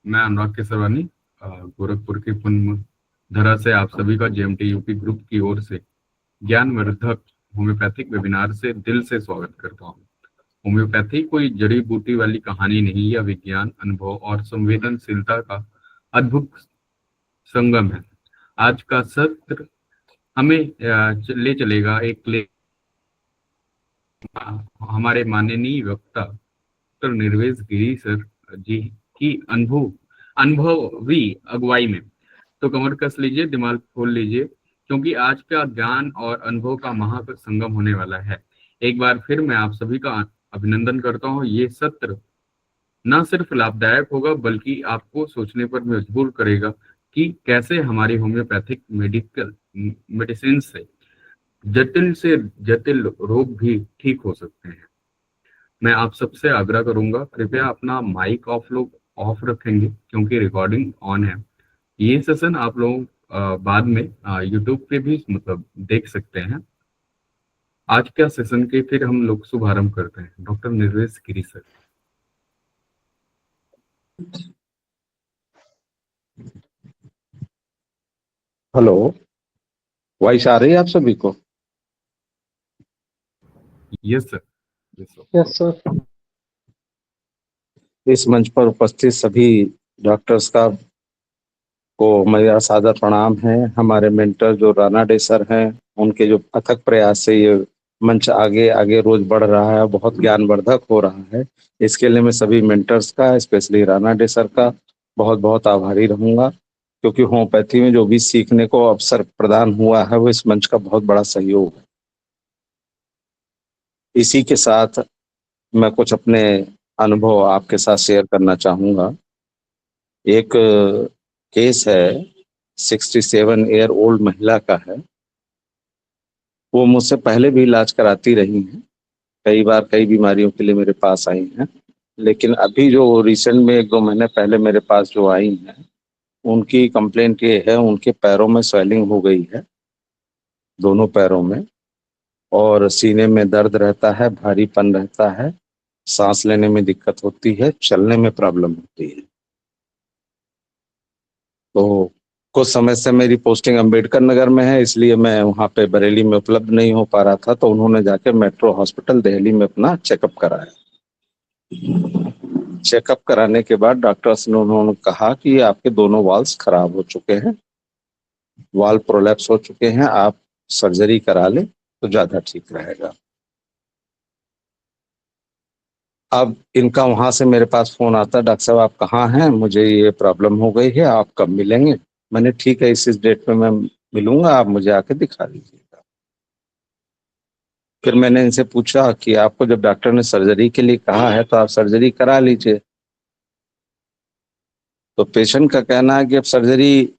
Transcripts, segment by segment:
मैं अनुराग केसरवानी गोरखपुर के पुण्य धरा से आप सभी का जेएमटी यूपी ग्रुप की ओर से ज्ञानवर्धक होम्योपैथिक वेबिनार से दिल से स्वागत करता हूँ। होम्योपैथी कोई जड़ी बूटी वाली कहानी नहीं, यह विज्ञान, अनुभव और संवेदनशीलता का अद्भुत संगम है। आज का सत्र हमें ले चलेगा हमारे माननीय वक्ता डॉक्टर निर्वेश गिरी सर जी की अनुभवी अगुवाई में। तो कमर कस लीजिए, दिमाग खोल लीजिए, क्योंकि आज का ज्ञान और अनुभव का महासंगम होने वाला है। एक बार फिर मैं आप सभी का अभिनंदन करता हूँ। ये सत्र न सिर्फ लाभदायक होगा बल्कि आपको सोचने पर मजबूर करेगा कि कैसे हमारी होम्योपैथिक मेडिसिन से जटिल रोग भी ठीक हो सकते हैं। मैं आप सबसे आग्रह करूंगा, कृपया अपना माइक ऑफ रखेंगे क्योंकि रिकॉर्डिंग ऑन है। ये सेशन आप लोग बाद में यूट्यूब पे भी मतलब देख सकते हैं। आज का सेशन के फिर हम लोग शुभारंभ करते हैं। डॉक्टर निर्वेश गिरी सर। हेलो, वॉइस आ रही है आप सभी को? Yes sir. Yes sir. इस मंच पर उपस्थित सभी डॉक्टर्स का को मेरा सादर प्रणाम है। हमारे मेंटर जो राणा डे सर हैं, उनके जो अथक प्रयास से ये मंच आगे आगे रोज बढ़ रहा है, बहुत ज्ञानवर्धक हो रहा है। इसके लिए मैं सभी मेंटर्स का, स्पेशली राणा डे सर का बहुत बहुत आभारी रहूंगा, क्योंकि होम्योपैथी में जो भी सीखने को अवसर प्रदान हुआ है वो इस मंच का बहुत बड़ा सहयोग है। इसी के साथ मैं कुछ अपने अनुभव आपके साथ शेयर करना चाहूंगा। एक केस है, 67 ईयर ओल्ड महिला का है। वो मुझसे पहले भी इलाज कराती रही हैं, कई बार कई बीमारियों के लिए मेरे पास आई हैं, लेकिन अभी जो रिसेंट में 1-2 महीने पहले मेरे पास जो आई हैं, उनकी कंप्लेंट ये है, उनके पैरों में स्वेलिंग हो गई है, दोनों पैरों में, और सीने में दर्द रहता है, भारीपन रहता है, सांस लेने में दिक्कत होती है, चलने में प्रॉब्लम होती है। तो कुछ समय से मेरी पोस्टिंग अंबेडकर नगर में है, इसलिए मैं वहाँ पे बरेली में उपलब्ध नहीं हो पा रहा था। तो उन्होंने जाके मेट्रो हॉस्पिटल दिल्ली में अपना चेकअप कराया। चेकअप कराने के बाद डॉक्टर्स ने उन्होंने कहा कि आपके दोनों वाल्व्स खराब हो चुके हैं, वाल्व प्रोलैप्स हो चुके हैं, आप सर्जरी करा लें तो ज्यादा ठीक रहेगा। अब इनका वहां से मेरे पास फोन आता, डॉक्टर साहब आप कहाँ हैं, मुझे ये प्रॉब्लम हो गई है, आप कब मिलेंगे? मैंने ठीक है, इस डेट पे मैं मिलूंगा, आप मुझे आके दिखा लीजिएगा। फिर मैंने इनसे पूछा कि आपको जब डॉक्टर ने सर्जरी के लिए कहा है तो आप सर्जरी करा लीजिए। तो पेशेंट का कहना है कि अब सर्जरी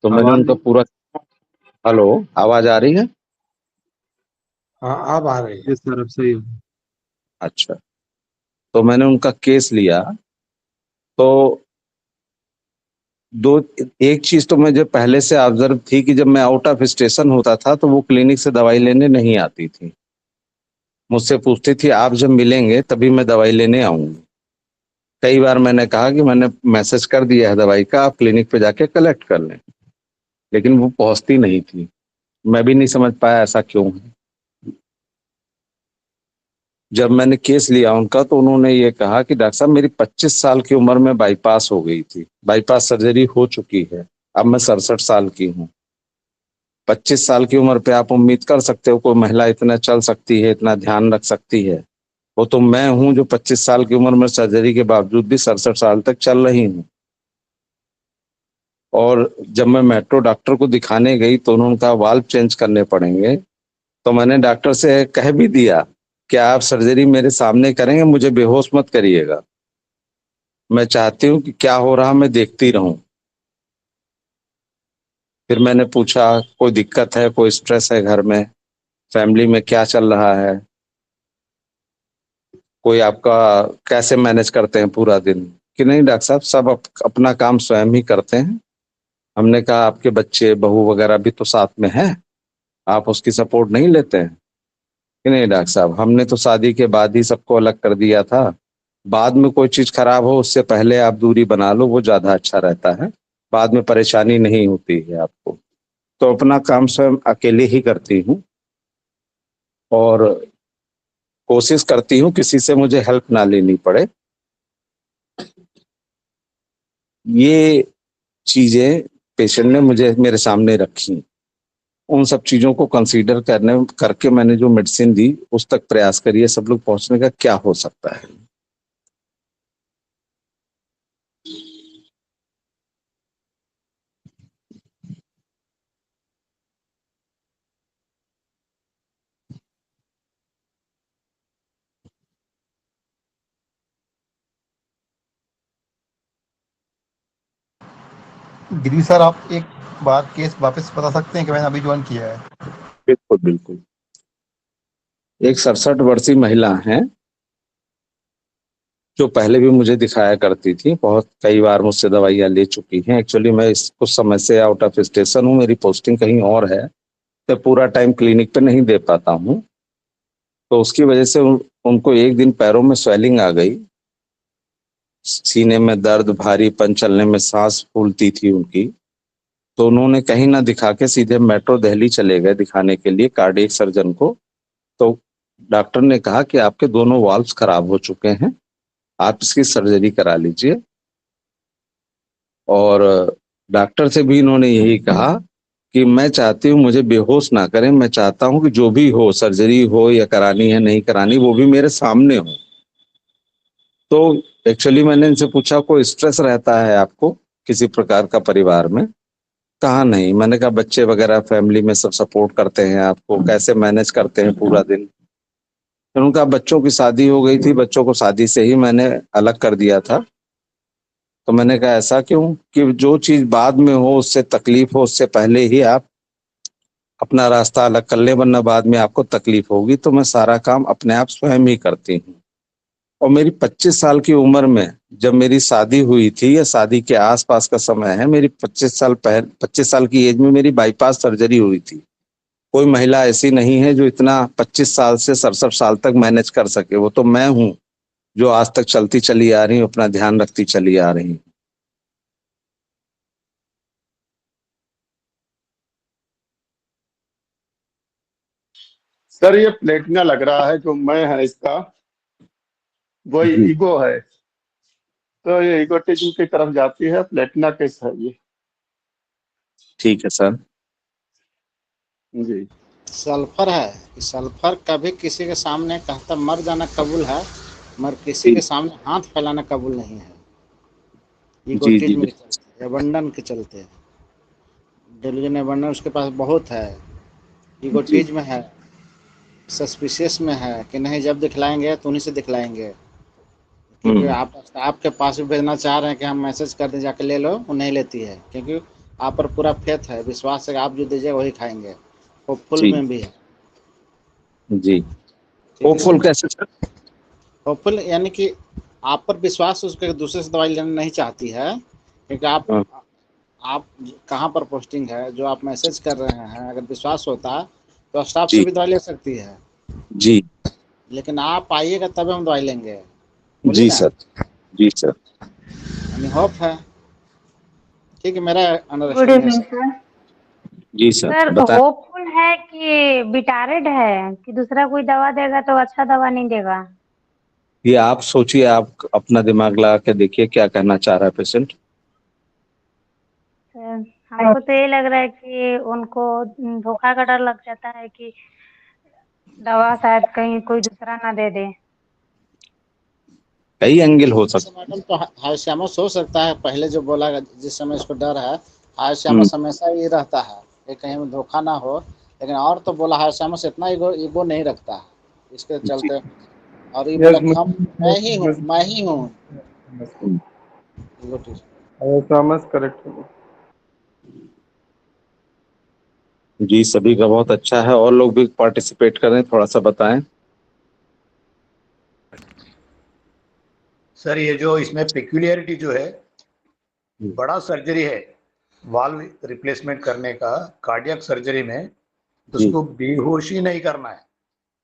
तो मैंने आवाज उनका पूरा, हेलो, आवाज आ रही है? हाँ, अब आ रही है। इस तरफ से। अच्छा, तो मैंने उनका केस लिया। तो दो एक चीज तो मुझे पहले से ऑब्जर्व थी कि जब मैं आउट ऑफ स्टेशन होता था तो वो क्लिनिक से दवाई लेने नहीं आती थी, मुझसे पूछती थी आप जब मिलेंगे तभी मैं दवाई लेने आऊंगी। कई बार मैंने कहा कि मैंने मैसेज कर दिया है दवाई का, आप क्लिनिक पे जाके कलेक्ट कर लें, लेकिन वो पहुंचती नहीं थी। मैं भी नहीं समझ पाया ऐसा क्यों है। जब मैंने केस लिया उनका तो उन्होंने ये कहा कि डॉक्टर साहब मेरी 25 साल की उम्र में बाईपास हो गई थी, बाईपास सर्जरी हो चुकी है, अब मैं 67 साल की हूँ। 25 साल की उम्र पे आप उम्मीद कर सकते हो कोई महिला इतना चल सकती है, इतना ध्यान रख सकती है? वो तो मैं हूं जो 25 साल की उम्र में सर्जरी के बावजूद भी 67 साल तक चल रही हूँ। और जब मैं मेट्रो डॉक्टर को दिखाने गई तो उन्होंने कहा वाल्व चेंज करने पड़ेंगे। तो मैंने डॉक्टर से कह भी दिया कि आप सर्जरी मेरे सामने करेंगे, मुझे बेहोश मत करिएगा, मैं चाहती हूँ कि क्या हो रहा मैं देखती रहूं। फिर मैंने पूछा कोई दिक्कत है, कोई स्ट्रेस है घर में, फैमिली में क्या चल रहा है? कोई आपका कैसे मैनेज करते हैं पूरा दिन, कि नहीं डॉक्टर साहब सब अपना काम स्वयं ही करते हैं। हमने कहा आपके बच्चे बहू वगैरह भी तो साथ में है, आप उसकी सपोर्ट नहीं लेते हैं, कि नहीं डॉक्टर साहब। हमने तो शादी के बाद ही सबको अलग कर दिया था। बाद में कोई चीज खराब हो उससे पहले आप दूरी बना लो, वो ज्यादा अच्छा रहता है, बाद में परेशानी नहीं होती है आपको। तो अपना काम स्वयं अकेले ही करती हूँ, और कोशिश करती हूँ किसी से मुझे हेल्प ना लेनी पड़े। ये चीजें पेशेंट ने मुझे मेरे सामने रखी, उन सब चीजों को कंसीडर करने करके मैंने जो मेडिसिन दी उस तक प्रयास करिए सब लोग पहुंचने का क्या हो सकता है। गिरी सर, आप एक बार केस वापस बता सकते हैं कि मैंने अभी ज्वाइन किया है? बिल्कुल बिल्कुल। एक 67 वर्षीय महिला है जो पहले भी मुझे दिखाया करती थी, बहुत कई बार मुझसे दवाइयाँ ले चुकी हैं। एक्चुअली मैं इस कुछ समय से आउट ऑफ स्टेशन हूँ, मेरी पोस्टिंग कहीं और है, तो पूरा टाइम क्लिनिक पे नहीं दे पाता हूँ। तो उसकी वजह से उनको एक दिन पैरों में स्वेलिंग आ गई, सीने में दर्द, भारीपन, चलने में सांस फूलती थी उनकी। तो उन्होंने कहीं ना दिखा के सीधे मेट्रो दिल्ली चले गए दिखाने के लिए कार्डियक सर्जन को। तो डॉक्टर ने कहा कि आपके दोनों वाल्व्स खराब हो चुके हैं, आप इसकी सर्जरी करा लीजिए। और डॉक्टर से भी इन्होंने यही कहा कि मैं चाहती हूँ मुझे बेहोश ना करें, मैं चाहता हूँ कि जो भी हो, सर्जरी हो या करानी है नहीं करानी, वो भी मेरे सामने हो। तो एक्चुअली मैंने इनसे पूछा कोई स्ट्रेस रहता है आपको किसी प्रकार का परिवार में? कहा नहीं। मैंने कहा बच्चे वगैरह फैमिली में सब सपोर्ट करते हैं आपको, कैसे मैनेज करते हैं पूरा दिन? फिर उनका बच्चों की शादी हो गई थी, बच्चों को शादी से ही मैंने अलग कर दिया था। तो मैंने कहा ऐसा क्यों, कि जो चीज बाद में हो उससे तकलीफ हो उससे पहले ही आप अपना रास्ता अलग कर ले, वरना बाद में आपको तकलीफ होगी। तो मैं सारा काम अपने आप स्वयं ही करती हूँ। और मेरी 25 साल की उम्र में जब मेरी शादी हुई थी, या शादी के आसपास का समय है, मेरी 25 साल की एज में मेरी बाईपास सर्जरी हुई थी। कोई महिला ऐसी नहीं है जो इतना 25 साल से 67 साल तक मैनेज कर सके, वो तो मैं हूँ जो आज तक चलती चली आ रही हूँ, अपना ध्यान रखती चली आ रही हूँ। सर ये प्लेटिना लग रहा है, जो मैं है इसका वही जी ईगो है, तो ये ईगोटिज्म की तरफ जाती है। प्लेटिना कैसा है ये? ठीक है सर। जी। सल्फर है कि सल्फर कभी किसी के सामने कहता मर जाना कबूल है, मगर किसी के जी सामने हाथ फैलाना कबूल नहीं है। जी जी इगोटिज्म के चलते, एबंडन के चलते, डेलुजन एबंडन उसके पास बहुत है, जी इगोटिज्म है, सस्पिशियस में है कि नहीं जब दिखलाएंगे तो उन्हीं से दिखलाएंगे। क्योंकि आप आपके पास भी भेजना चाह रहे हैं कि हम मैसेज कर दें जाके ले लो, वो नहीं लेती है, क्योंकि आप पर पूरा फेथ है, विश्वास है कि आप जो दीजिए वही खाएंगे। वो फुल जी में भी है। जी। ठीक है, होपफुल कैसे सर? होपफुल यानी कि आप पर विश्वास उसके दूसरे से दवाई लेना नहीं चाहती है, क्योंकि हाँ, आप कहाँ पर पोस्टिंग है, जो आप मैसेज कर रहे हैं, अगर विश्वास होता तो स्टाफ से जी भी दवाई ले सकती है। जी लेकिन आप आइएगा तब हम दवाई लेंगे, बोली जी ना, सर। जी सर। यानी होप है। ठीक है, मेरा गुड अंडरस्टैंडिंग है इवनिंग सर। सर। जी सर सर बताएं। होपफुल है कि बिटारेड है कि दूसरा कोई दवा देगा तो अच्छा दवा नहीं देगा? ये आप सोचिए, आप अपना दिमाग लगा के देखिए क्या कहना चाह रहा है पेशेंट। सर हमको तो ये लग रहा है कि उनको धोखा का डर लग जाता है कि दवा शायद कहीं कोई दूसरा ना दे दे। कई एंगल हो वैसे सकते मैडम तो हाइस्यामस हो सकता है, पहले जो बोला जिस समय इसको डर है, हैं। हाइस्यामस हमेशा ये रहता है कि कहीं में धोखा ना हो। लेकिन और तो बोला हाइस्यामस इतना ईगो नहीं रखता है, इसके जी। चलते। और ये यस, बोला कि हम मैं ही हूँ ईगोटिस्ट। थॉमस करेक्ट है। जी सभी का बहुत अच्छा है, और लोग भी पार्टिसिपेट करें, थोड़ा सा बताएं। सर ये जो इसमें पेक्यूलियरिटी जो है, हम्म। बड़ा सर्जरी है वाल्व रिप्लेसमेंट करने का कार्डियक सर्जरी में, तो जी उसको बेहोशी नहीं करना है।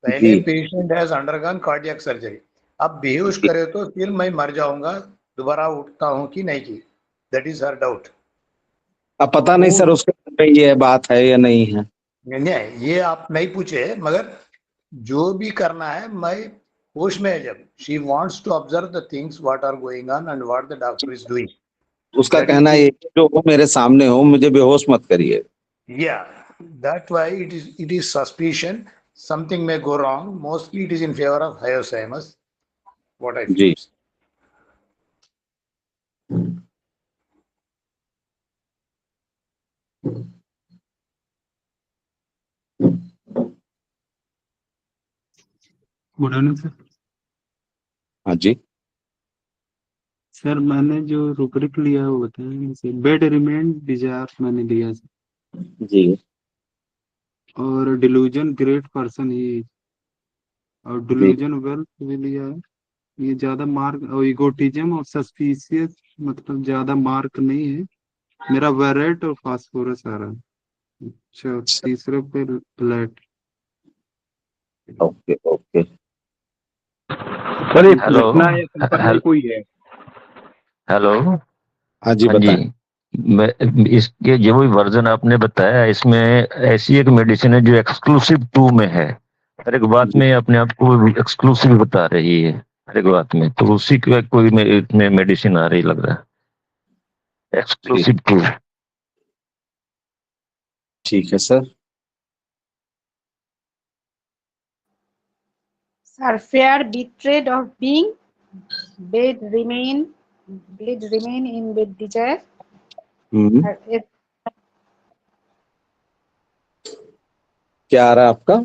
पहले जी patient has undergone cardiac surgery, अब बेहोश जी। करे तो फिर मैं मर जाऊंगा, दोबारा उठता हूं कि नहीं की, दैट इज हर डाउट। अब पता नहीं वो सर उसके मन में ये बात है या नहीं है। नहीं, ये आप नहीं पूछे, मगर जो भी करना है, मैं होश में है जब she wants to observe the things what are going on and what the doctor is doing, उसका दैट कहना इज ये है कि जो हो मेरे सामने हो, मुझे बेहोश मत करिए। yeah, that why it is suspicion something may go wrong. Mostly it is in favor of Alzheimer's, what I feel. जी। Good evening sir. हाँ जी। सर मैंने जो रूब्रिक लिया है वो बताएं, जैसे बेड रिमेन डिजायर मैंने लिया है, जी और डिल्यूजन ग्रेट पर्सन ही, और जी। डिल्यूजन वेल्थ भी लिया है। ये ज्यादा मार्क, और इगोटिज्म और सस्पिशियस मतलब ज्यादा मार्क नहीं है। मेरा वेरेट और फास्फोरस आ रहा है। अच्छा, तीसरे पे फ्लैट। Okay okay. सर ये हेलो प्लेटना या संपर्क में कोई है? हेलो। हाँ जी हाँ जी, बताएं। मैं इसके जो भी वर्जन आपने बताया, इसमें ऐसी एक मेडिसिन है जो एक्सक्लूसिव 2 में है। हर एक बात जी में अपने आप को एक्सक्लूसिव बता रही है, हर एक बात में। तो उसी का कोई इसमें मेडिसिन आ रही लग रहा है, ठीक। एक्सक्लूसिव 2। ठीक है sir. Sir, fear betrayed of being bed remain in bed desire. हम्म। আর क्या आ रहा है आपका?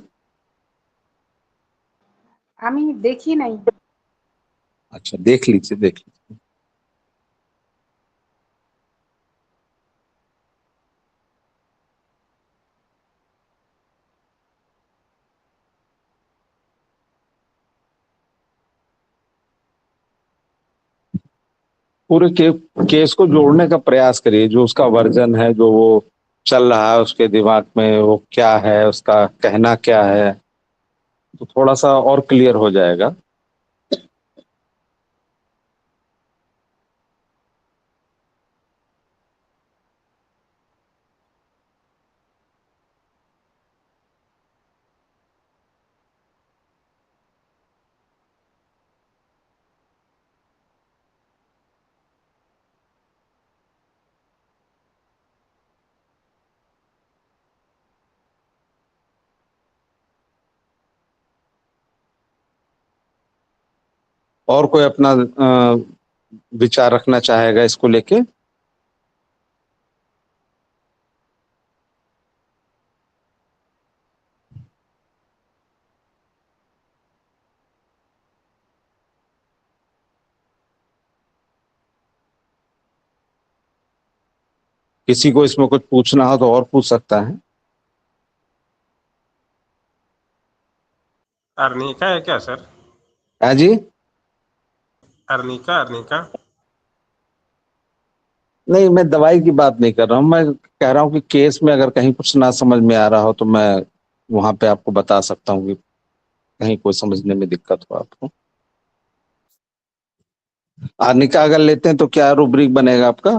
আমি দেখি নাই। अच्छा देख लीजिए देख लीजिए। पूरे केस को जोड़ने का प्रयास करिए, जो उसका वर्जन है, जो वो चल रहा है उसके दिमाग में, वो क्या है, उसका कहना क्या है, तो थोड़ा सा और क्लियर हो जाएगा। और कोई अपना विचार रखना चाहेगा इसको लेके? किसी को इसमें कुछ पूछना हो तो और पूछ सकता है। अर्निका है क्या सर? है जी? अर्निका। नहीं, मैं दवाई की बात नहीं कर रहा हूँ, मैं कह रहा हूँ कि केस में अगर कहीं कुछ ना समझ में आ रहा हो तो मैं वहां पे आपको बता सकता हूँ कि कहीं कोई समझने में दिक्कत हो आपको। आर्निका अगर लेते हैं तो क्या रूब्रिक बनेगा आपका?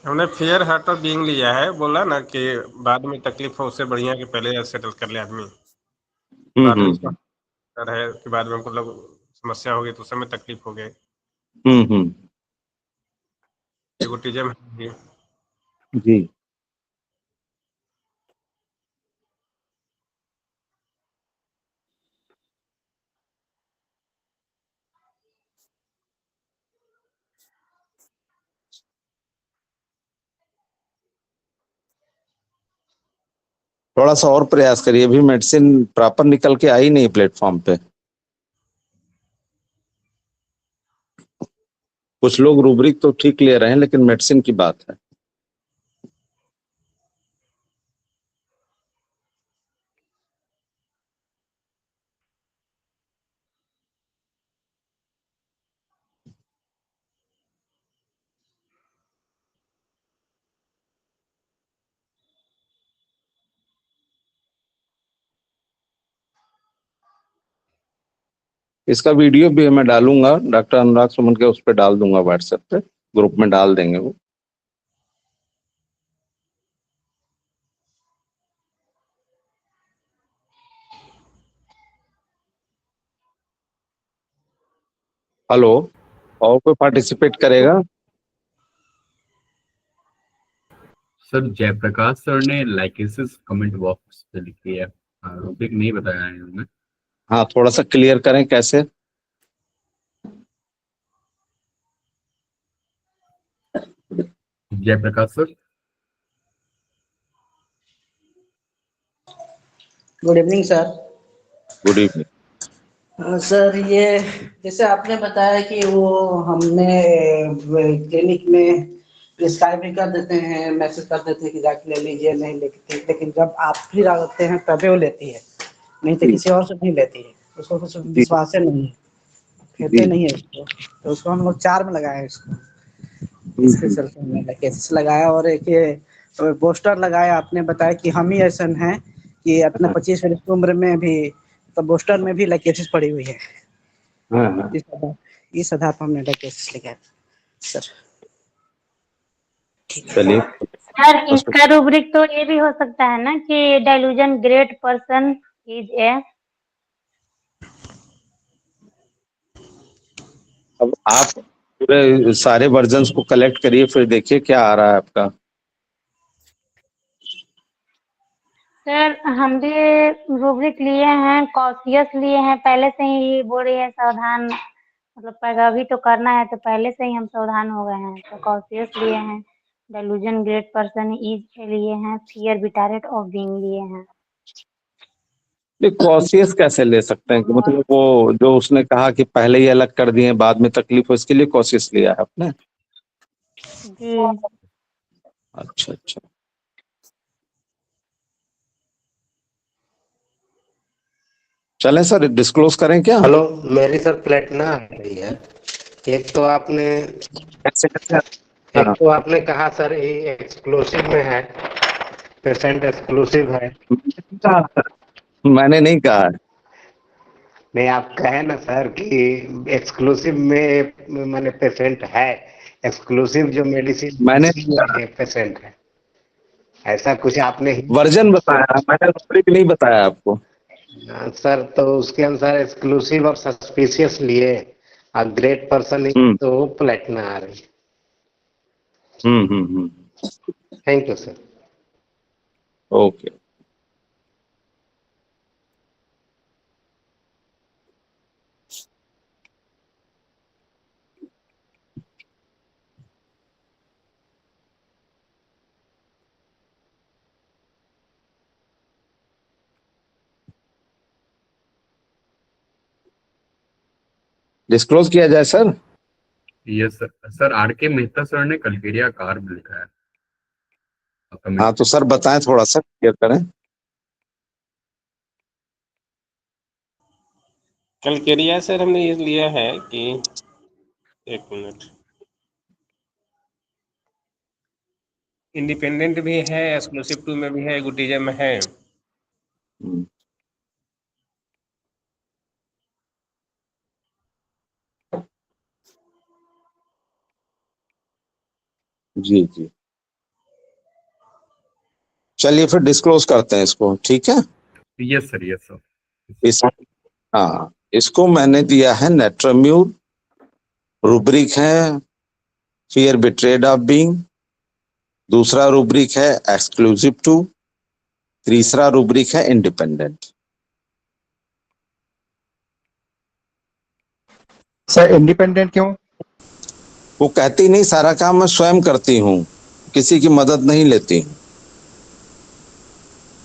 हमने फेयर हार्ट ऑफ बीइंग लिया है, बोला ना कि बाद में तकलीफ हो, उससे बढ़िया कि पहले सेटल कर ले आदमी। बाद में इसका डर है कि बाद में मतलब समस्या होगी तो उस समय तकलीफ होगी। हम्म। एगोटिज्म है। जी। थोड़ा सा और प्रयास करिए, अभी मेडिसिन प्रॉपर निकल के आई नहीं प्लेटफॉर्म पे। कुछ लोग रूब्रिक तो ठीक ले रहे हैं, लेकिन मेडिसिन की बात है। इसका वीडियो भी मैं डालूंगा, डॉक्टर अनुराग सुमन के उस पर डाल दूंगा, व्हाट्सएप पे ग्रुप में डाल देंगे वो। हेलो, और कोई पार्टिसिपेट करेगा? सर जयप्रकाश सर ने लाइकेसिस कमेंट बॉक्स पे लिखी है, रूब्रिक नहीं बताया है उन्होंने। हाँ, थोड़ा सा क्लियर करें कैसे। Jayprakash sir. Good evening sir. Good evening. Sir ये जैसे आपने बताया कि वो हमने क्लिनिक में प्रिस्क्राइब भी कर देते हैं, मैसेज कर देते हैं कि जाके ले लीजिए, नहीं लेते, लेकिन जब आप फिर आते हैं तभी वो लेती है, नहीं तो किसी और से नहीं लेती है। उसको कुछ विश्वास नहीं है, कहते नहीं है उसको, तो उसको हम लोग 4 में लगाए हैं इसको। इसके चलते हमने केसेस लगाया और एक ये पोस्टर लगाया। आपने बताया कि हम ही ऐसा हैं कि अपने 25 वर्ष की उम्र में भी तो पोस्टर में भी केसेस पड़ी हुई है। इस आधार पर हमने केसेस लगाया सर। चलिए सर इसका रूब्रिक तो ये भी हो सकता है ना कि डेलूजन ग्रेट पर्सन इज ए। अब आप पूरे सारे वर्जन्स को कलेक्ट करिए, फिर देखिए क्या आ रहा है आपका। सर हम भी रूब्रिक लिए हैं, कॉशियस लिए हैं, पहले से ही बोल रही है सावधान, मतलब अभी तो करना है तो पहले से ही हम सावधान हो गए हैं। तो कॉशियस लिए हैं, डेलूजन ग्रेट पर्सन इज लिए हैं, फियर बिटारेट ऑफ बीइंग लिए हैं। कॉशियस कैसे ले सकते हैं कि मतलब वो जो उसने कहा कि पहले ही अलग कर दिए बाद में तकलीफ हो, इसके लिए कॉशियस लिया है आपने? जी। अच्छा अच्छा। चलें सर, डिस्क्लोज करें क्या? हेलो, मेरी सर प्लेटिना आ रही है। एक तो आपने कहा सर ये एक्सक्लूसिव में है, पेशेंट एक्सक्लूसिव है। मैंने नहीं कहा। नहीं, आप कहे ना सर कि एक्सक्लूसिव में मैंने पेशेंट है, एक्सक्लूसिव जो मेडिसिन मैंने पेशेंट है, ऐसा कुछ आपने वर्जन बताया, मैंने रूब्रिक नहीं बताया आपको। सर तो उसके अनुसार एक्सक्लूसिव और सस्पिशियस लिए ग्रेट पर्सन तो प्लेटिना आ रही है। Thank you sir. Okay. Disclose किया जाए sir? Yes sir. Sir R K Mehta sir ने कल्केरिया कार्ब लिखा है। हाँ तो सर बताएं, थोड़ा सा क्लियर करें। कल्केरिया सर हमने ये लिया है कि एक मिनट, इंडिपेंडेंट भी है, एक्सक्लूसिव 2 में भी है, गुटिजम में है। जी जी, चलिए फिर डिस्क्लोज करते हैं इसको, ठीक है? Yes sir, yes sir. हाँ, इसको मैंने दिया है नेट्राम्यूर, रूब्रिक है फियर बिट्रेड ऑफ बीइंग, दूसरा रूब्रिक है एक्सक्लूसिव 2, तीसरा रूब्रिक है इंडिपेंडेंट। सर इंडिपेंडेंट क्यों? वो कहती नहीं सारा काम मैं स्वयं करती हूँ, किसी की मदद नहीं लेती हूँ।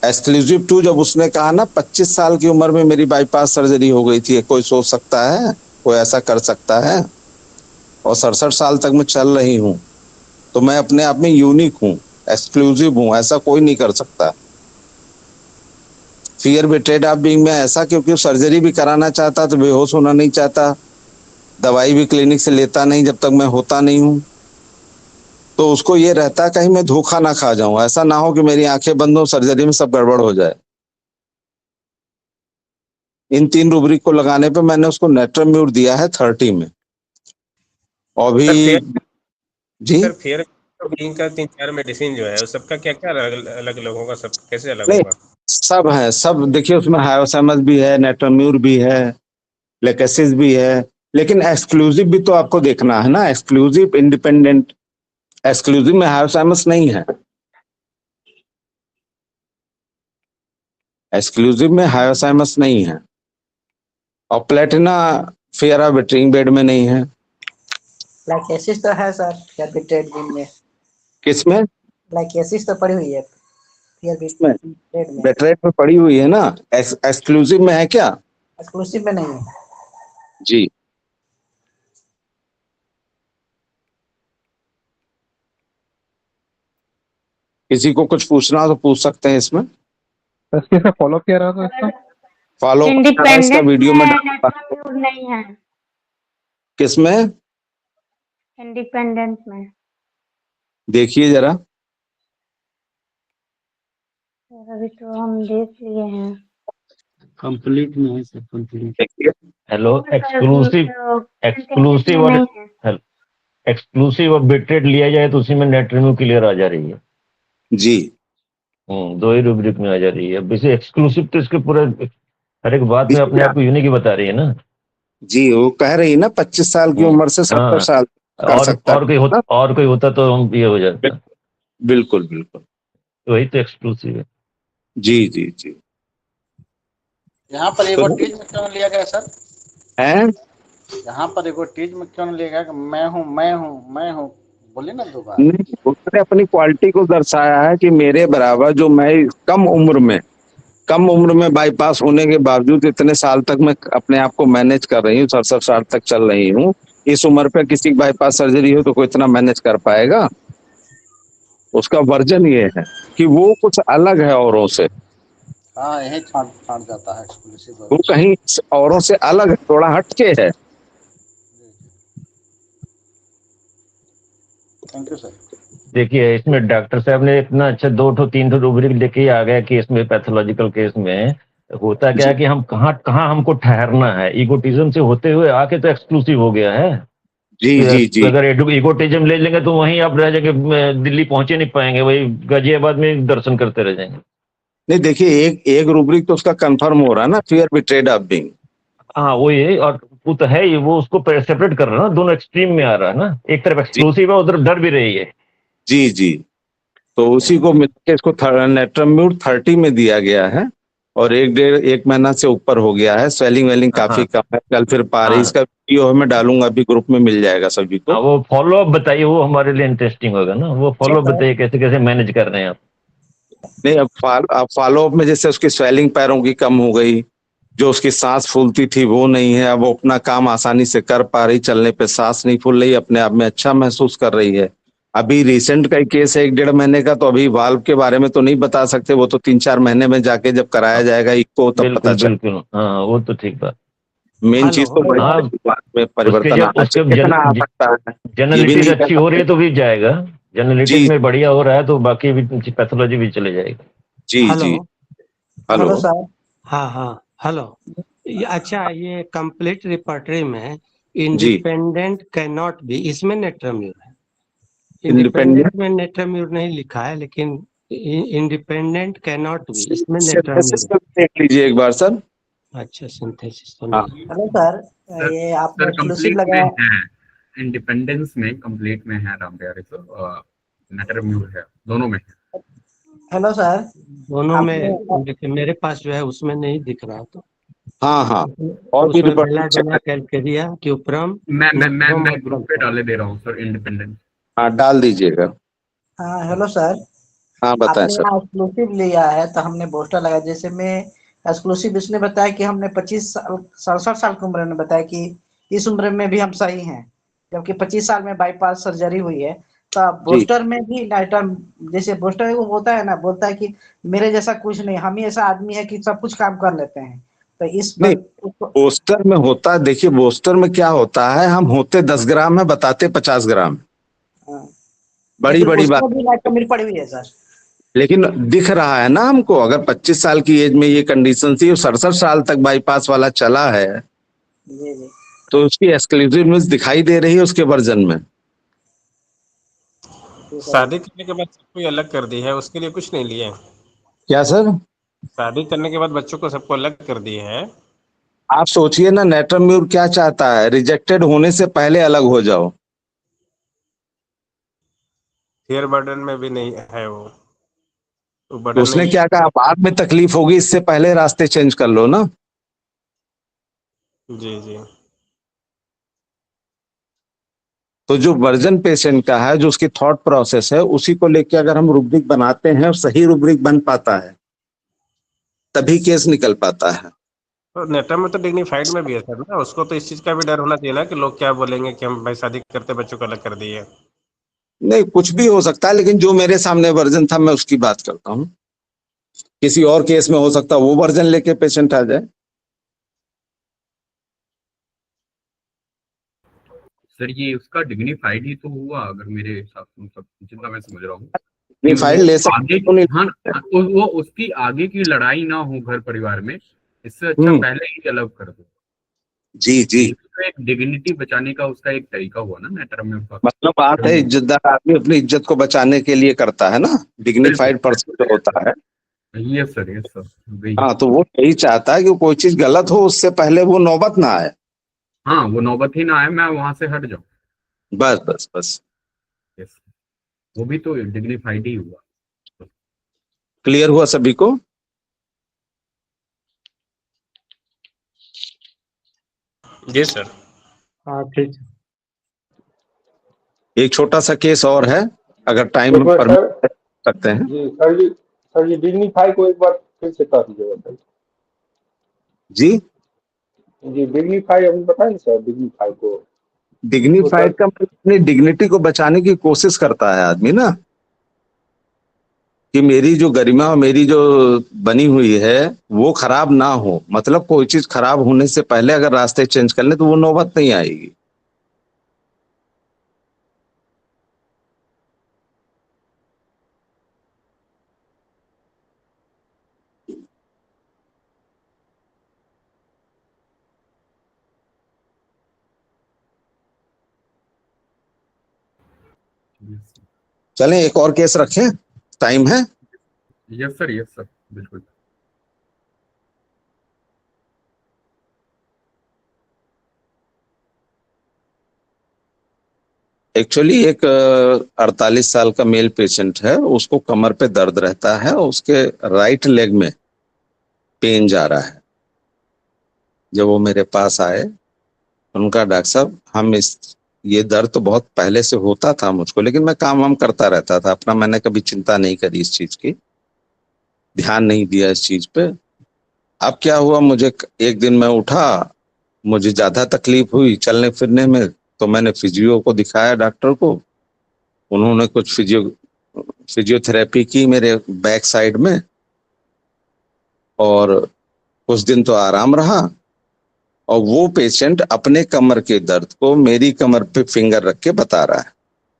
एक्सक्लूसिव 2 जब उसने कहा ना 25 साल की उम्र में मेरी बाईपास सर्जरी हो गई थी, कोई सोच सकता है, कोई ऐसा कर सकता है? और 67 साल तक मैं चल रही हूँ, तो मैं अपने आप में यूनिक हूँ, एक्सक्लूसिव हूँ, ऐसा कोई नहीं कर सकता। फियर बिट्रेड ऑफ बीइंग में ऐसा क्योंकि सर्जरी भी कराना चाहता तो बेहोश होना नहीं चाहता, दवाई भी क्लिनिक से लेता नहीं जब तक मैं होता नहीं हूँ, तो उसको ये रहता कहीं मैं धोखा ना खा जाऊं, ऐसा ना हो कि मेरी आंखें बंद हो सर्जरी में सब गड़बड़ हो जाए। इन 3 रूब्रिक को लगाने पे मैंने उसको नेट्रम्यूर दिया है 30 में। और भी जी सर फेयर बीइंग का 3-4 मेडिसिन जो है उस सबका क्या क्या अलग अलग होगा, सब कैसे अलग नहीं, होगा? सब है, सब देखिए उसमें हायोसैमस भी है, नेट्रम्यूर भी है, लेकेसिस भी है, लेकिन एक्सक्लूसिव भी तो आपको देखना है ना, एक्सक्लूसिव इंडिपेंडेंट। एक्सक्लूसिव में हायोसैमस नहीं है, एक्सक्लूसिव में हायोसैमस नहीं है, और प्लेटिना फियरा विट्रिंग बेड में नहीं है। लाइकेसिस तो है सर कैपिटेट बीन में। किसमें? लाइकेसिस तो पड़ी हुई है फियर में बेड में। बेटरेट में पड़ी हुई है ना, एक्सक्लूसिव में है क्या? एक्सक्लूसिव में नहीं है जी। किसी को कुछ पूछना हो तो पूछ सकते हैं इसमें। इसका फॉलो क्या रहा था इसका? फॉलो इसका इंडिपेंडेंट वीडियो में नेट्रम्यूर नहीं है। किसमें? इंडिपेंडेंट में देखिए जरा। सर अभी तो हम देख लिए हैं। कंप्लीट में है सर, कंप्लीट। देखिए हेलो, एक्सक्लूसिव और एक्सक्लूसिव और बिट्रेट लिया जाए तो उसी में नेट्रम्यूर क्लियर आ जा रही है जी। 2 ही रूब्रिक में आ जा रही है। अब इसे एक्सक्लूसिव तो इसके पूरे हर एक बात में अपने आप को यूनिक ही बता रही है ना जी, वो कह रही है ना 25 साल की उम्र से 70 साल कर सकता और कोई होता तो हम ये हो जाता। बिल्कुल बिल्कुल, वही तो एक्सक्लूसिव है। जी जी जी। यहाँ पर एगोटीज में क्यों लिया गया सर? हैं? यहाँ पर एगोटीज में क्यों लिया गया कि मैं हूँ बोले ना 2 बार। नहीं, उसने अपनी क्वालिटी को दर्शाया है कि मेरे बराबर जो मैं कम उम्र में बाईपास होने के बावजूद इतने साल तक मैं अपने आप को मैनेज कर रही हूँ, 67 साल तक चल रही हूँ। इस उम्र पे किसी की बाईपास सर्जरी हो तो कोई इतना मैनेज कर पाएगा? उसका वर्जन ये है कि वो कुछ अलग है औरों से। हाँ, यही छांट जाता है एक्सक्लूसिव। वो कहीं औरों से अलग है, थोड़ा हटके है। Thank you sir. देखिए इसमें डॉक्टर साहब ने इतना अच्छा 2-3 रूब्रिक लेके आ गया कि इसमें पैथोलॉजिकल केस में होता क्या है कि हम कहाँ हमको ठहरना है। ईगोटिज्म से होते हुए आके तो एक्सक्लूसिव हो गया है। जी जी जी। अगर ईगोटिज्म ले लेंगे तो वहीं आप रह जाएंगे, दिल्ली पहुंचे नहीं पाएंगे, वही गाजियाबाद में दर्शन करते रह जाएंगे। नहीं देखिए, एक रूब्रिक तो उसका कंफर्म हो रहा है ना, फियर बिट्रेड ऑफ बीइंग। हाँ वो ये, और वो तो है ही, वो उसको सेपरेट कर रहा है ना, दोनों एक्सट्रीम में आ रहा है ना, एक तरफ एक्सक्लूसिव है उधर डर भी रही है। जी जी। तो उसी को मिलकर इसको नेट्रम्यूर 30 में दिया गया है, और 1 महीना से ऊपर हो गया है। स्वेलिंग वेलिंग काफी कम है। कल फिर पारिस का वीडियो मैं डालूंगा, अभी ग्रुप में मिल जाएगा सभी को। वो फॉलो अप बताइए, वो हमारे लिए इंटरेस्टिंग होगा ना। वो फॉलो अप बताइए कैसे कैसे मैनेज कर रहे हैं आप। नहीं, अब फॉलो अप में जैसे उसकी स्वेलिंग पैरों की कम हो गई, जो उसकी सांस फूलती थी वो नहीं है, अब वो अपना काम आसानी से कर पा रही, चलने पे सांस नहीं फूल रही, अपने आप में अच्छा महसूस कर रही है। अभी रिसेंट का ही केस है 1-1.5 महीने का, तो अभी वाल्व के बारे में तो नहीं बता सकते, वो तो 3-4 महीने में जाके जब कराया जाएगा इको तब पता चल। बिल्कुल हाँ, वो तो ठीक बात। मेन चीज तो में परिवर्तन आना चाहिए, कितना आ सकता है। जनरलिटीज अच्छी हो रही है तो भी जाएगा, जनरलिटीज में बढ़िया हो रहा है तो बाकी भी पैथोलॉजी भी चले जाएगा। जी जी। Hello sir. हाँ हेलो। अच्छा, ये कंप्लीट रिपर्टरी में इंडिपेंडेंट कैन नॉट बी, इसमें नेट्रम्यूर है। इंडिपेंडेंट में नेट्रम्यूर नहीं लिखा है, लेकिन इंडिपेंडेंट कैन नॉट बी, इसमें नेट्रम्यूर। देख लीजिए एक बार सर। अच्छा, सिंथेसिस तो नहीं। हेलो सर, ये आपने एक्सक्लूसिव लगाया इंडिपेंडेंस में कंप्लीट में है राम प्यारे सर, नेट्रम्यूर है, दोनों में है। हेलो सर, दोनों में देखिए, मेरे पास जो है उसमें नहीं दिख रहा। तो हाँ और भी कैलकेरिया ट्यूपरम मैं ग्रुप पे डाले दे रहा हूँ सर इंडिपेंडेंस। हाँ डाल दीजिएगा। हाँ हेलो सर। हाँ बताएं आपने सर। एक्सक्लूसिव लिया है तो हमने पोस्टर लगाया, जैसे में एक्सक्लूसिव इसने बताया कि हमने 67 साल की उम्र में बताया कि इस उम्र में भी हम सही हैं, जबकि 25 साल में बाईपास सर्जरी हुई है। तो पोस्टर में भी आइटम जैसे पोस्टर वो होता है ना, बोलता है कि मेरे जैसा कुछ नहीं, हम ही ऐसा आदमी है कि सब कुछ काम कर लेते हैं। तो इस पोस्टर में होता है, देखिए पोस्टर में क्या होता है, हम होते 10 ग्राम है, बताते 50 ग्राम। बड़ी बात पड़ी हुई है सर। लेकिन दिख रहा है ना हमको, अगर 25 साल की एज में ये कंडीशन थी और 67 साल तक बाईपास वाला चला है, जी जी तो उसकी एक्सक्लूसिवनेस दिखाई दे रही है उसके वर्जन में। शादी करने के बाद सबको अलग कर दी है, उसके लिए कुछ नहीं लिए। क्या सर? शादी करने के बाद बच्चों को सबको अलग कर दिए है। आप सोचिए ना, नेटरम्यूर क्या चाहता है, रिजेक्टेड होने से पहले अलग हो जाओ। फेयर बर्डन में भी नहीं है वो तो बर्डन उसने नहीं क्या कहा, बाद में तकलीफ होगी, इससे पहले रास्ते चेंज कर लो ना। है। जी जी तो जो वर्जन पेशेंट का है, जो उसकी थॉट प्रोसेस है, उसी को लेके अगर हम रुब्रिक बनाते हैं और सही रुब्रिक बन पाता है, तभी केस निकल पाता है। तो नेटर में तो डिग्निफाइड में भी है सर ना, उसको तो इस चीज का भी डर होना चाहिए ना कि लोग क्या बोलेंगे कि हम भाई शादी करते बच्चों को अलग कर दिए। नहीं, कुछ भी हो सकता है, लेकिन जो मेरे सामने वर्जन था मैं उसकी बात करता हूँ। किसी और केस में हो सकता है वो वर्जन लेके पेशेंट आ जाए। सर ये उसका डिग्निफाइड ही तो हुआ, अगर मेरे हिसाब से, मतलब जितना मैं समझ रहा हूँ कि डिग्निफाइड वो ले सकते आगे, तो नहीं। हाँ, वो उसकी आगे की लड़ाई ना हो घर परिवार में, इससे अच्छा पहले ही अलग कर दो। जी जी, तो एक डिग्निटी बचाने का उसका एक तरीका हुआ ना मैटर में उसका। मतलब बात है, इज्जतदार आदमी अपनी इज्जत को बचाने के लिए करता है ना, डिग्निफाइड पर्सन जो होता है। यस सर, यस सर, वही। हाँ, तो वो यही चाहता है कि कोई चीज गलत हो उससे पहले वो नौबत ना आए। हाँ, वो नौबत ही ना आए, मैं वहां से हट जाऊं। बस बस बस, यस, वो भी तो डिग्निफाइड ही हुआ। क्लियर हुआ सभी को? जी सर। हाँ ठीक है। एक छोटा सा केस और है, अगर टाइम एक बार पर सर, सकते हैं। जी सर जी डिग्निफाई को एक बार फिर से कर दीजिएगा सर। जी, जी डिग्निफाई अभी बताएं ना सर, डिग्निफाई को। डिग्निफाइड का मतलब अपनी डिग्निटी को बचाने की कोशिश करता है आदमी ना, कि मेरी जो गरिमा और मेरी जो बनी हुई है वो खराब ना हो। मतलब कोई चीज खराब होने से पहले अगर रास्ते चेंज कर ले तो वो नौबत नहीं आएगी। चलें एक और केस रखें, टाइम है? यस सर, यस सर, बिल्कुल। एक्चुअली एक 48 साल का मेल पेशेंट है, उसको कमर पे दर्द रहता है और उसके राइट लेग में पेन जा रहा है। जब वो मेरे पास आए, उनका डॉक्टर साहब हम ये दर्द तो बहुत पहले से होता था मुझको, लेकिन मैं काम वाम करता रहता था अपना, मैंने कभी चिंता नहीं करी इस चीज की, ध्यान नहीं दिया इस चीज पे। अब क्या हुआ, मुझे एक दिन मैं उठा, मुझे ज्यादा तकलीफ हुई चलने फिरने में, तो मैंने फिजियो को दिखाया डॉक्टर को। उन्होंने कुछ फिजियोथेरेपी की मेरे बैक साइड में, और कुछ दिन तो आराम रहा। और वो पेशेंट अपने कमर के दर्द को मेरी कमर पे फिंगर रख के बता रहा है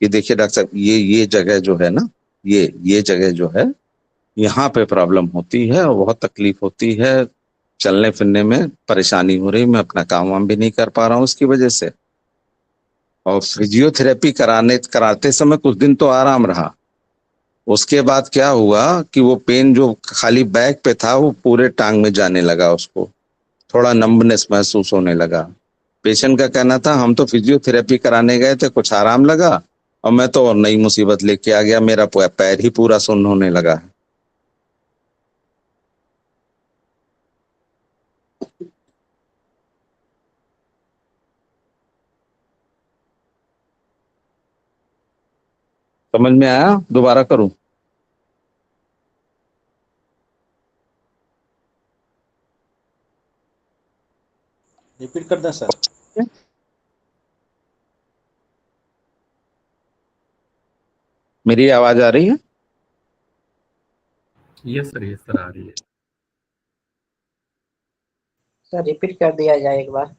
कि देखिए डॉक्टर साहब, ये जगह जो है ना, ये जगह जो है, यहाँ पे प्रॉब्लम होती है और बहुत तकलीफ होती है, चलने फिरने में परेशानी हो रही, मैं अपना काम वाम भी नहीं कर पा रहा हूँ उसकी वजह से। और फिजियोथेरेपी कराते समय कुछ दिन तो आराम रहा। उसके बाद क्या हुआ कि वो पेन जो खाली बैक पे था वो पूरे टांग में जाने लगा, उसको थोड़ा नंबनेस महसूस होने लगा। पेशेंट का कहना था हम तो फिजियोथेरेपी कराने गए थे, कुछ आराम लगा, और मैं तो और नई मुसीबत लेके आ गया, मेरा पैर ही पूरा सुन्न होने लगा है। समझ में आया? दोबारा करूं? रिपीट कर दें सर? मेरी आवाज आ रही है? यस सर, यस सर, आ रही है। सर रिपीट कर दिया जाए एक बार।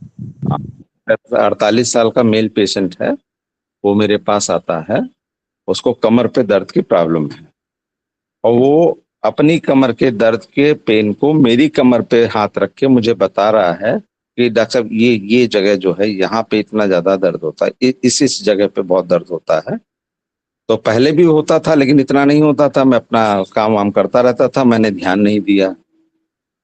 48 साल का मेल पेशेंट है, वो मेरे पास आता है, उसको कमर पे दर्द की प्रॉब्लम है। और वो अपनी कमर के दर्द के पेन को मेरी कमर पे हाथ रख के मुझे बता रहा है कि डॉक्टर साहब ये जगह जो है यहाँ पे इतना ज्यादा दर्द होता है, इस जगह पे बहुत दर्द होता है। तो पहले भी होता था लेकिन इतना नहीं होता था, मैं अपना काम वाम करता रहता था, मैंने ध्यान नहीं दिया।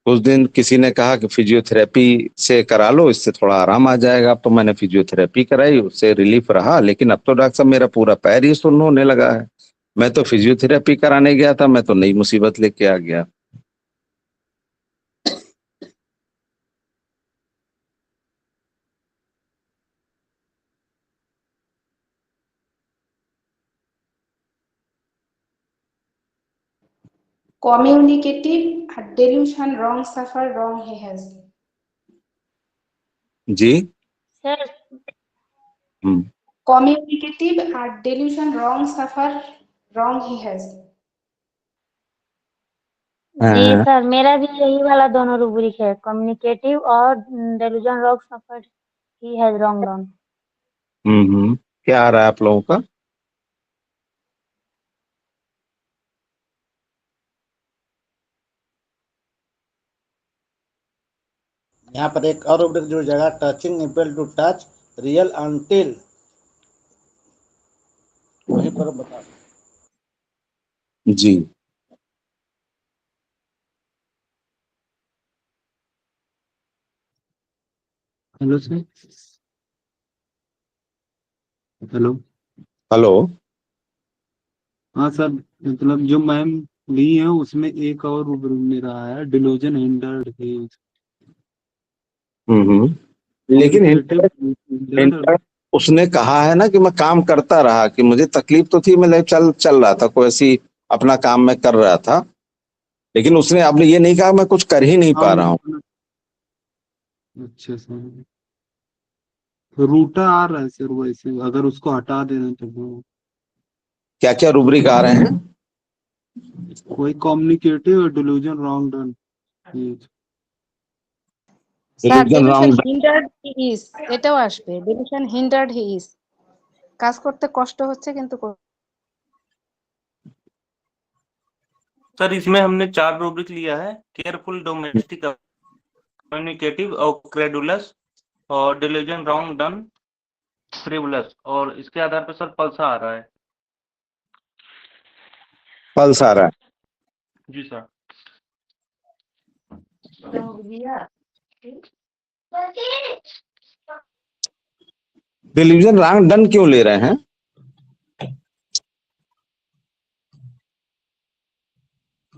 उस दिन किसी ने कहा कि फिजियोथेरेपी से करा लो, इससे थोड़ा आराम आ जाएगा। तो मैंने फिजियोथेरेपी कराई, उससे रिलीफ रहा। लेकिन अब तो डॉक्टर साहब मेरा पूरा पैर ही सुन्न होने लगा है। मैं तो फिजियोथेरेपी कराने गया था, मैं तो नई मुसीबत लेके आ गया। Communicative, delusion, wrong suffer, wrong he has. जी। Sir Communicative, delusion, wrong suffer, wrong he has. जी हाँ। सर, मेरा भी यही वाला दोनों रूब्रिक है, कम्युनिकेटिव और delusion wrong suffer he has wrong done. क्या आ रहा है आप लोगों का? यहाँ पर एक और रूब्रिक जुड़ जाएगा, touching nipple to touch real until, वहीं पर बता। जी। Hello sir. हेलो। हेलो। हाँ सर, मतलब जो मैम ली है उसमें एक और रूब्रिक मेरा आया, डिलोजन हिंडर्ड है। लेकिन हिंडर्ड और उसने कहा है ना कि मैं काम करता रहा, कि मुझे तकलीफ तो थी, मैं चल रहा था, कोई ऐसी अपना काम मैं कर रहा था। लेकिन उसने आपने ये नहीं कहा मैं कुछ कर ही नहीं पा रहा हूँ। अच्छा सर, तो रूटा आ रहा है सर, वैसे अगर उसको हटा दे रहे हैं तो वो क्या क्या रूब्रिक आ रहे हैं? कोई कम्युनिकेटिव और delusion wrong done. Sir Delusion delusion wrong. hindered he is, এটাও আসবে delusion hindered he is, কাজ করতে কষ্ট হচ্ছে কিন্তু सर इसमें हमने 4 रूब्रिक लिया है, केयरफुल, डोमेस्टिक, कम्युनिकेटिव और क्रेडुलस और डिलीजन रॉन्ग डन, फ्रिवलस, और इसके आधार पर सर पल्सा आ रहा है। पल्स आ रहा है। जी सर। डिलीजन रॉन्ग डन क्यों ले रहे हैं?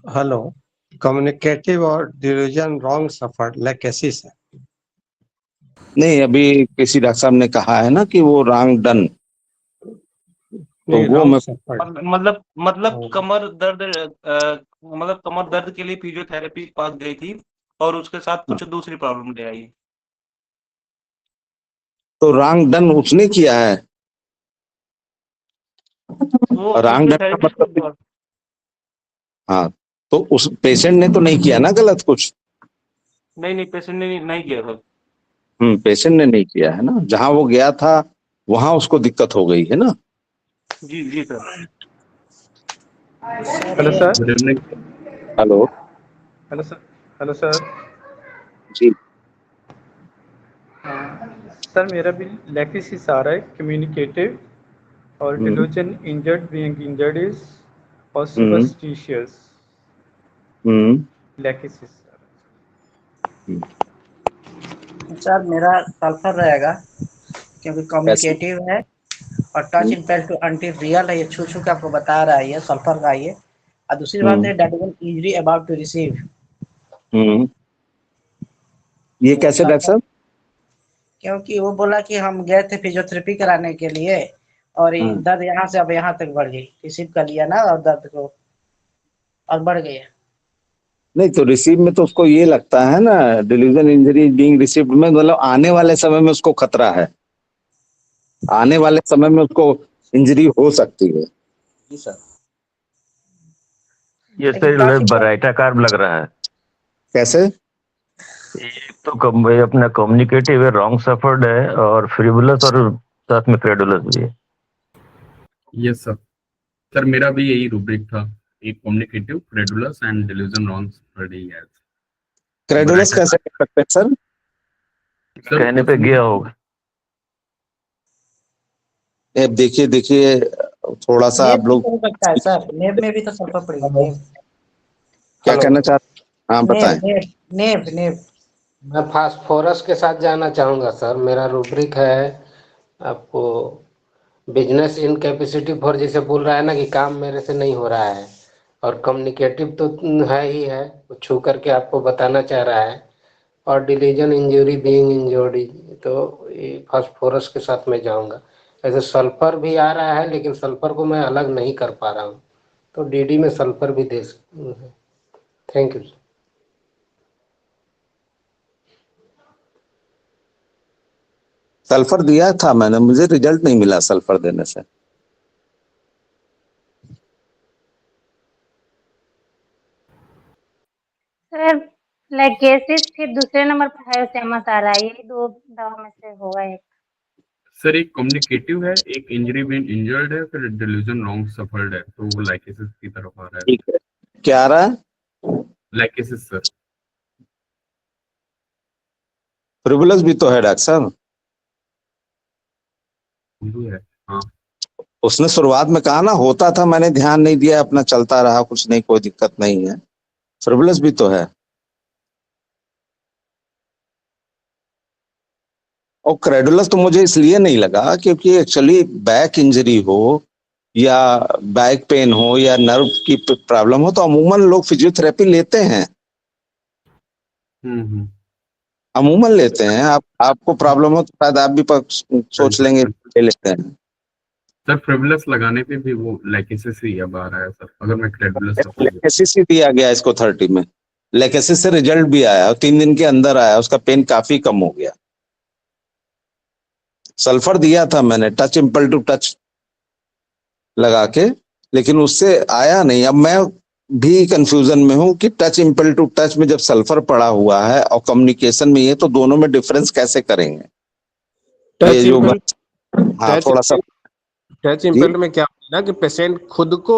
हेलो, कम्युनिकेटिव और डिलीजन रॉन्ग सफर लैकेसिस है। नहीं, अभी किसी डॉक्टर साहब ने कहा है ना कि वो रॉन्ग डन, तो वो मैं मतलब कमर दर्द, मतलब कमर दर्द के लिए फिजियोथेरेपी पास गई थी और उसके साथ कुछ दूसरी प्रॉब्लम ले आई। तो रॉन्ग डन उसने किया है। रॉन्ग डन का मतलब, हाँ, तो उस पेशेंट ने तो नहीं किया ना गलत कुछ। नहीं पेशेंट ने नहीं किया सर। पेशेंट ने नहीं किया है ना, जहां वो गया था वहां उसको दिक्कत हो गई है ना। जी जी sir. Hello sir. Hello. Hello sir. Hello sir. जी। सर मेरा भी लैकिसिस आ रहा है, कम्युनिकेटिव और delusion injured, being injured is और सुपरस्टिशियस लैकिसिस। सर मेरा सल्फर रहेगा क्योंकि कम्युनिकेटिव है और touch impact to until real है, ये छू छू के आपको बता रहा है, ये सल्फर का ये। और दूसरी बात है that is injury about to receive. ये कैसे डॉक्टर साहब? क्योंकि वो बोला कि हम गए थे फिजियोथेरेपी कराने के लिए और दर्द यहाँ से अब यहाँ तक बढ़ गई, रिसीव कर लिया ना और दर्द को और बढ़ गया। नहीं तो रिसीव में तो उसको ये लगता है ना, डिलीजन इंजरी बीइंग रिसीव्ड में मतलब आने वाले समय में उसको खतरा है, आने वाले समय में उसको इंजरी हो सकती है। जी सर। ये सर बराइटाकार लग रहा है। कैसे? एक तो अपना कम्युनिकेटिव है, रॉन्ग सफर्ड है, और फ्रिवुलस और साथ में क्रेडुलस भी है। Yes sir. सर मेरा भी यही रूब्रिक था, एक communicative, credulous and delusion wrong study है। क्रेडुलस कैसे कर सकते हैं सर? कहने पे गया होगा। अब देखिए थोड़ा सा नेब आप भी लोग तो हो सकता है सर, नेब में भी तो सल्फर पड़ेगा। नेब क्या कहना चाहते हैं? हाँ बताएं। नेब नेब नेब मैं फास्फोरस के साथ जाना चाहूँगा सर। मेरा रूब्रिक है आपको बिजनेस इनकैपेसिटी फॉर, जैसे बोल रहा है ना कि काम मेरे से नहीं हो रहा है, और कम्युनिकेटिव तो है ही है, वो छू करके आपको बताना चाह रहा है, और डिलीजन इंजरी बीइंग इंजोर्ड, तो ये फास्फोरस के साथ मैं जाऊँगा। ऐसे सल्फर भी आ रहा है, लेकिन सल्फर को मैं अलग नहीं कर पा रहा हूँ, तो डीडी में सल्फर भी दे सकते हैं। Thank you. सल्फर दिया था मैंने, मुझे रिजल्ट नहीं मिला सल्फर देने से। सर लाइकेसिस फिर दूसरे नंबर पर हायोसेमस आ रहा है, यही दो दवा में से होगा एक। सर एक कम्युनिकेटिव है, एक इंजरी बीन इंजर्ड है, फिर डिल्यूजन रॉन्ग सफर्ड है, तो वो लाइकेसिस की तरफ आ रहा है। ठीक है, क्या आ रहा है? लाइकेसिस सर। फ्रिबुलस भी तो है डॉक्टर साहब। है हाँ। उसने शुरुआत में कहा ना होता था, मैंने ध्यान नहीं दिया, अपना चलता रहा, कुछ नहीं, कोई दिक्कत नहीं है। फ्रिबुलस भी तो है। और क्रेडुलस तो मुझे इसलिए नहीं लगा क्योंकि एक्चुअली बैक इंजरी हो या बैक पेन हो या नर्व की प्रॉब्लम हो तो अमूमन लोग फिजियोथेरेपी लेते हैं, अमूमन लेते हैं। आपको प्रॉब्लम हो तो शायद आप भी सोच लेंगे ले लेते हैं। सर फ्रिबुलस लगाने पे भी वो लाइकेसिस ही अब आ रहा है सर, अगर मैं क्रेडुलस लेकेसिस ही दिया गया इसको 30 में, लेकेसिस से रिजल्ट भी आया और 3 दिन के अंदर आया, उसका पेन काफी कम हो गया। सल्फर दिया था मैंने टच इम्पल टू टच लगा के, लेकिन उससे आया नहीं। अब मैं भी कंफ्यूजन में हूं कि टच इम्पल टू टच में जब सल्फर पड़ा हुआ है और कम्युनिकेशन में ये, तो दोनों में डिफरेंस कैसे करेंगे? ये जो हाँ थोड़ा सा टच इम्पल्ट में क्या होता है ना कि पेशेंट खुद को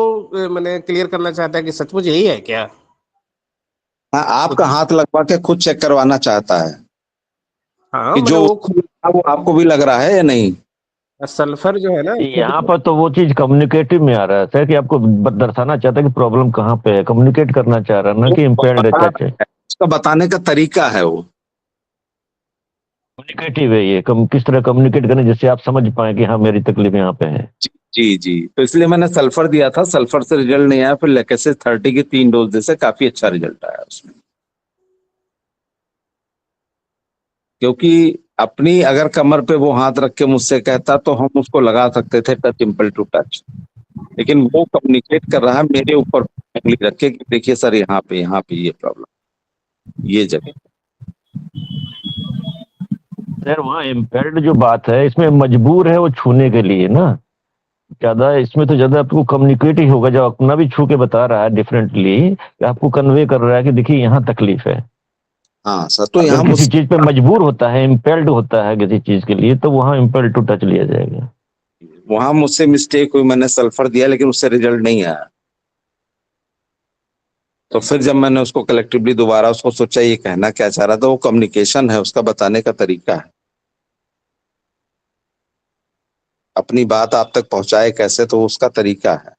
मैंने क्लियर करना चाहता है कि सचमुच यही है क्या। हाँ, आपका हाथ लगवा के खुद चेक करवाना चाहता है हाँ, कि जो वो आपको भी लग रहा है या नहीं। सल्फर जो है ना, यहाँ पर तो वो चीज कम्युनिकेटिव में आ रहा है कि आपको दर्शाना चाहता है कि प्रॉब्लम कहाँ पे है, कम्युनिकेट करना चाह रहा है ना कि इम्पेयर्ड टच है। उसका बताने का तरीका है, वो कम्युनिकेटिव है। ये किस तरह कम्युनिकेट करने जिससे आप समझ पाए कि हाँ मेरी तकलीफ यहाँ पे है। जी जी, तो इसलिए मैंने सल्फर दिया था, सल्फर से रिजल्ट नहीं आया, फिर लेकेसिस 30 की 3 डोज से काफी अच्छा रिजल्ट आया उसमें। क्योंकि अपनी अगर कमर पे वो हाथ रख के मुझसे कहता तो हम उसको लगा सकते थे टच इम्पल टू टच, लेकिन वो कम्युनिकेट कर रहा है मेरे ऊपर उंगली रख के कि देखिए सर यहाँ पे ये प्रॉब्लम, ये जगह। सर वहाँ इम्पेयर्ड जो बात है इसमें मजबूर है वो छूने के लिए ना, ज्यादा इसमें तो ज्यादा आपको कम्युनिकेट ही होगा जब अपना भी छू के बता रहा है डिफरेंटली, आपको कन्वे कर रहा है कि देखिए यहाँ तकलीफ है। हाँ सर, तो यहाँ किसी चीज पे मजबूर होता है, इम्पेल्ड होता है किसी चीज के लिए, तो वहाँ इम्पेल्ड टू टच लिया जाएगा। वहां मुझसे मिस्टेक हुई, मैंने सल्फर दिया लेकिन उससे रिजल्ट नहीं आया। तो फिर जब मैंने उसको कलेक्टिवली दोबारा उसको सोचा ये कहना क्या चाह रहा था, वो कम्युनिकेशन है, उसका बताने का तरीका है, अपनी बात आप तक पहुंचाए कैसे, तो उसका तरीका है।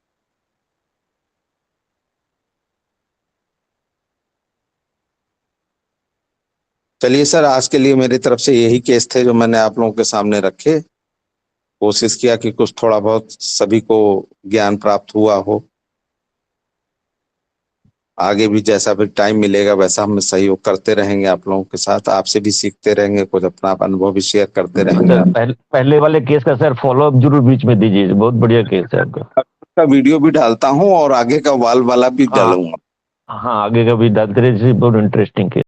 चलिए सर, आज के लिए मेरी तरफ से यही केस थे जो मैंने आप लोगों के सामने रखे। कोशिश किया कि कुछ थोड़ा बहुत सभी को ज्ञान प्राप्त हुआ हो। आगे भी जैसा भी टाइम मिलेगा वैसा हम सहयोग करते रहेंगे आप लोगों के साथ, आपसे भी सीखते रहेंगे, कुछ अपना अनुभव भी शेयर करते रहेंगे। पहले वाले केस का सर फॉलोअप जरूर बीच में दीजिए, बहुत बढ़िया केस है आपका। वीडियो भी डालता हूँ और आगे का वाल वाला भी डालूंगा। हाँ आगे का भी डालते रहिए, बहुत इंटरेस्टिंग केस।